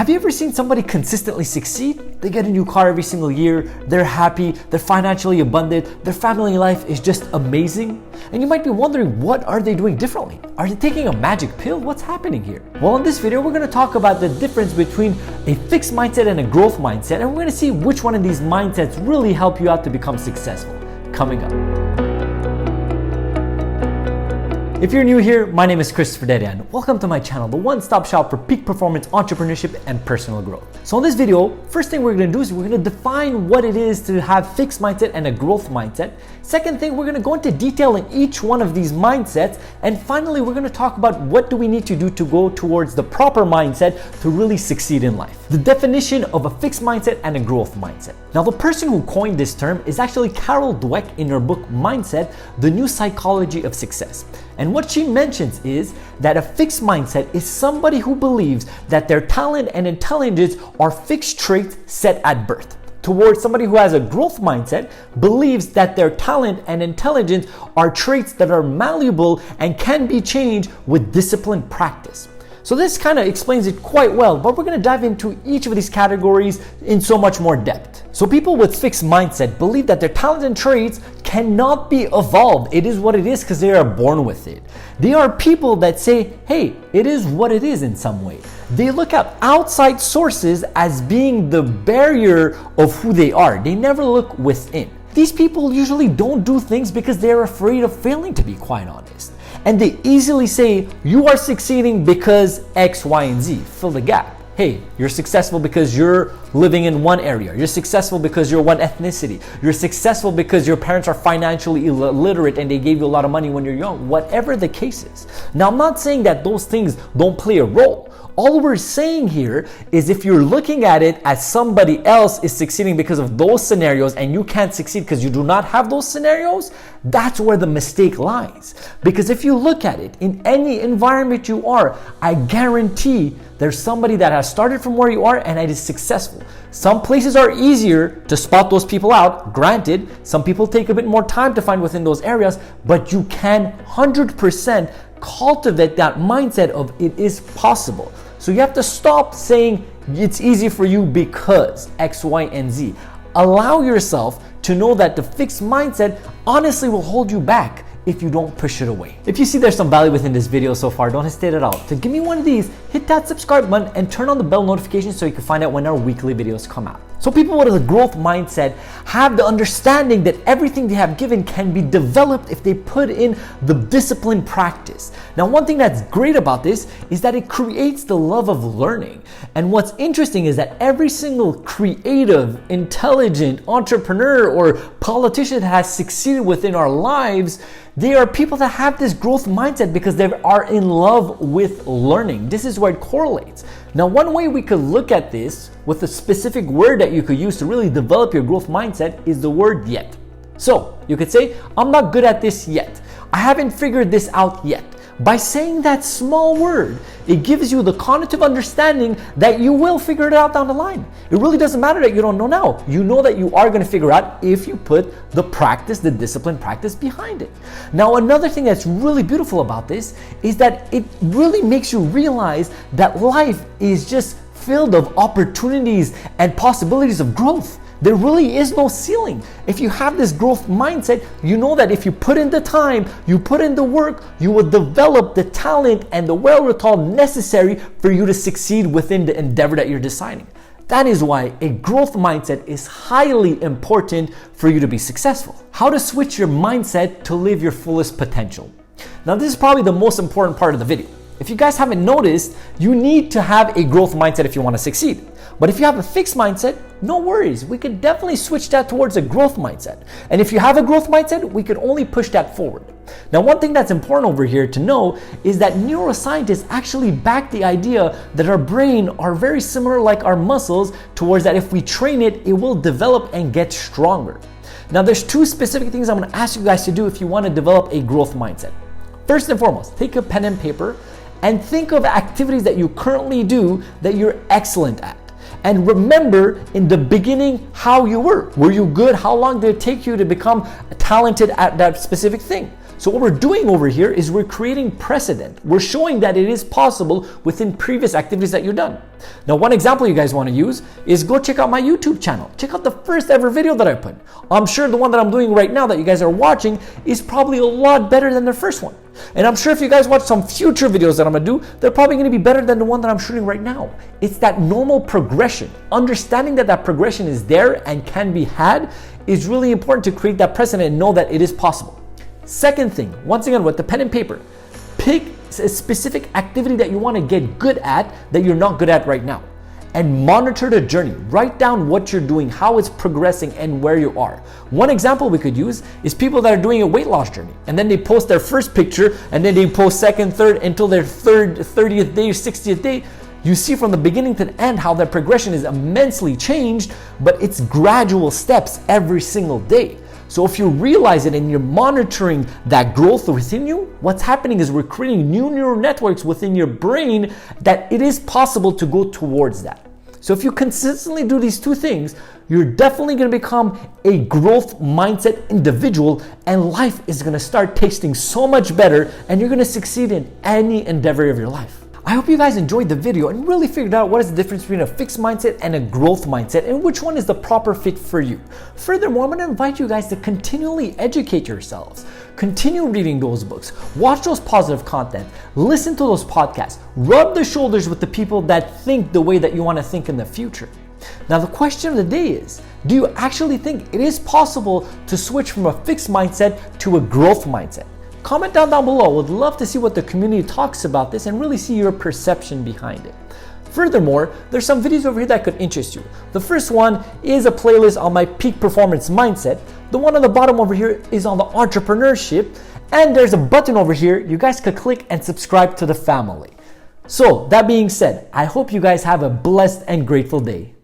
Have you ever seen somebody consistently succeed? They get a new car every single year, they're happy, they're financially abundant, their family life is just amazing. And you might be wondering, what are they doing differently? Are they taking a magic pill? What's happening here? Well, in this video, we're going to talk about the difference between a fixed mindset and a growth mindset, and we're going to see which one of these mindsets really help you out to become successful. Coming up. If you're new here, my name is Christopher Dedian. Welcome to my channel, the one-stop shop for peak performance, entrepreneurship, and personal growth. So in this video, first thing we're going to do is we're going to define what it is to have fixed mindset and a growth mindset. Second thing, we're going to go into detail in each one of these mindsets. And finally, we're going to talk about what do we need to do to go towards the proper mindset to really succeed in life. The definition of a fixed mindset and a growth mindset. Now, the person who coined this term is actually Carol Dweck in her book Mindest, The New Psychology of Success. And what she mentions is that a fixed mindset is somebody who believes that their talent and intelligence are fixed traits set at birth. Towards somebody who has a growth mindset believes that their talent and intelligence are traits that are malleable and can be changed with disciplined practice. So this kind of explains it quite well, but we're going to dive into each of these categories in so much more depth. So people with fixed mindset believe that their talent and traits cannot be evolved. It is what it is because they are born with it. They are people that say, hey, it is what it is in some way. They look at outside sources as being the barrier of who they are. They never look within. These people usually don't do things because they're afraid of failing, to be quite honest. And they easily say, you are succeeding because X, Y, and Z. Fill the gap. Hey, you're successful because you're living in one area. You're successful because you're one ethnicity. You're successful because your parents are financially illiterate and they gave you a lot of money when you're young. Whatever the case is. Now, I'm not saying that those things don't play a role. All we're saying here is if you're looking at it as somebody else is succeeding because of those scenarios and you can't succeed because you do not have those scenarios, that's where the mistake lies. Because if you look at it in any environment you are, I guarantee there's somebody that has started from where you are and it is successful. Some places are easier to spot those people out. Granted, some people take a bit more time to find within those areas, but you can 100% cultivate that mindset of it is possible. So you have to stop saying it's easy for you because X, Y, and Z. Allow yourself to know that the fixed mindset honestly will hold you back if you don't push it away. If you see there's some value within this video so far, don't hesitate at all to give me one of these, hit that subscribe button and turn on the bell notification so you can find out when our weekly videos come out. So people with a growth mindset have the understanding that everything they have given can be developed if they put in the disciplined practice. Now, one thing that's great about this is that it creates the love of learning. And what's interesting is that every single creative, intelligent entrepreneur or politician that has succeeded within our lives, they are people that have this growth mindset because they are in love with learning. This is where it correlates. Now, one way we could look at this with a specific word that you could use to really develop your growth mindset is the word yet. So you could say, I'm not good at this yet. I haven't figured this out yet. By saying that small word, it gives you the cognitive understanding that you will figure it out down the line. It really doesn't matter that you don't know now. You know that you are going to figure out if you put the practice, the disciplined practice behind it. Now, another thing that's really beautiful about this is that it really makes you realize that life is just filled of opportunities and possibilities of growth. There really is no ceiling. If you have this growth mindset, you know that if you put in the time, you put in the work, you will develop the talent and the wherewithal necessary for you to succeed within the endeavor that you're deciding. That is why a growth mindset is highly important for you to be successful. How to switch your mindset to live your fullest potential. Now, this is probably the most important part of the video. If you guys haven't noticed, you need to have a growth mindset if you want to succeed. But if you have a fixed mindset, no worries. We could definitely switch that towards a growth mindset. And if you have a growth mindset, we could only push that forward. Now, one thing that's important over here to know is that neuroscientists actually back the idea that our brain are very similar like our muscles towards that if we train it, it will develop and get stronger. Now, there's two specific things I'm going to ask you guys to do if you want to develop a growth mindset. First and foremost, take a pen and paper and think of activities that you currently do that you're excellent at. And remember in the beginning how you were. Were you good? How long did it take you to become talented at that specific thing? So what we're doing over here is we're creating precedent. We're showing that it is possible within previous activities that you've done. Now, one example you guys want to use is go check out my YouTube channel. Check out the first ever video that I put. I'm sure the one that I'm doing right now that you guys are watching is probably a lot better than the first one. And I'm sure if you guys watch some future videos that I'm gonna do, they're probably gonna be better than the one that I'm shooting right now. It's that normal progression. Understanding that that progression is there and can be had is really important to create that precedent and know that it is possible. Second thing, once again, with the pen and paper, pick a specific activity that you want to get good at that you're not good at right now, and monitor the journey. Write down what you're doing, how it's progressing, and where you are. One example we could use is people that are doing a weight loss journey, and then they post their first picture, and then they post second, third, until their 30th day or 60th day. You see from the beginning to the end how their progression is immensely changed, but it's gradual steps every single day. So if you realize it and you're monitoring that growth within you, what's happening is we're creating new neural networks within your brain that it is possible to go towards that. So if you consistently do these two things, you're definitely going to become a growth mindset individual, and life is going to start tasting so much better, and you're going to succeed in any endeavor of your life. I hope you guys enjoyed the video and really figured out what is the difference between a fixed mindset and a growth mindset and which one is the proper fit for you. Furthermore, I'm going to invite you guys to continually educate yourselves. Continue reading those books, watch those positive content, listen to those podcasts, rub the shoulders with the people that think the way that you want to think in the future. Now, the question of the day is, do you actually think it is possible to switch from a fixed mindset to a growth mindset? Comment down below. I would love to see what the community talks about this and really see your perception behind it. Furthermore, there's some videos over here that could interest you. The first one is a playlist on my peak performance mindset. The one on the bottom over here is on the entrepreneurship. And there's a button over here you guys could click and subscribe to the family. So that being said, I hope you guys have a blessed and grateful day.